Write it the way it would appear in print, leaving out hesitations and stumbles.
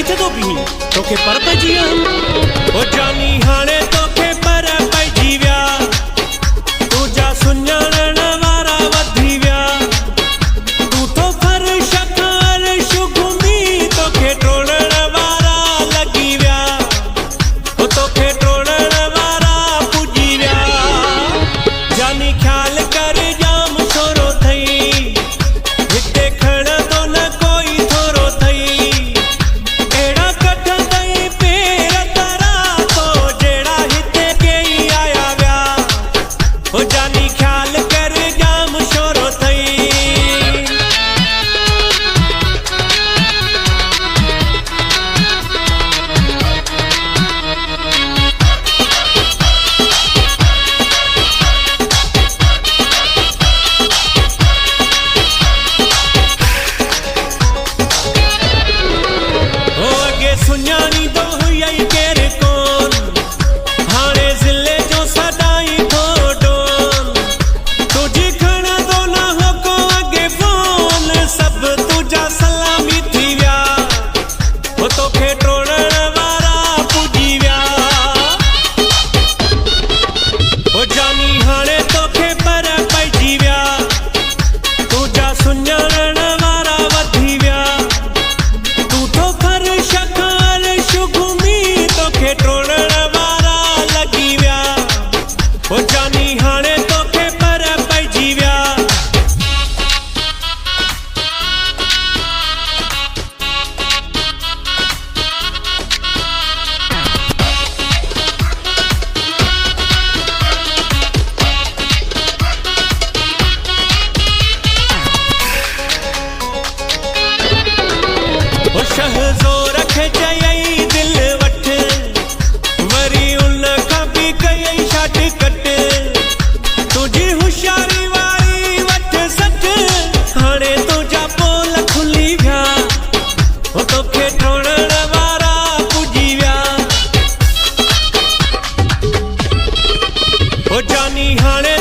जदों भी तोखे पर पइजी ओ जानी हाणे तोखे पर पइजी विया तू जा सुञाणण वारा वधी विया तू तो फर्श खां घुमी तोखे टोड़ण वारा लगी विया ओ तोखे टोड़ण वारा पुॼी विया जानी ख्याल कर जाम छोरो थई हिते खणंदो न कोई थोरो थई अहिड़ा कठ तई पेर तरा तो जहिड़ा हिते कई आया विया ओ जानी ख्याल कर जाम छोरो थई सुञाणी तो हुई केर कोन हाणे ज़िले जो सदाई डोन तुझी खणंदो न हो को अॻे फोन सभु तुझा सलामी थी विया हो तोखे टोड़ण वारा पुॼी विया हो जानी हाणे तोखे पर पइजी विया तुझा सुञाणण वारा वधी विया तू तो फर्श तोखे टोड़ण वारा लगी विया ओ जानी हाणे तोखे पर पइजी विया ओ शहज़ो रख जयई दिल वठ वरी उन खां बि कयई छाट कट तुझी होशियारी वारी वठ सठ हाणे तुझा पोल खुली विया हो तोखे टोड़ण वारा पुॼी विया हो जानी हाणे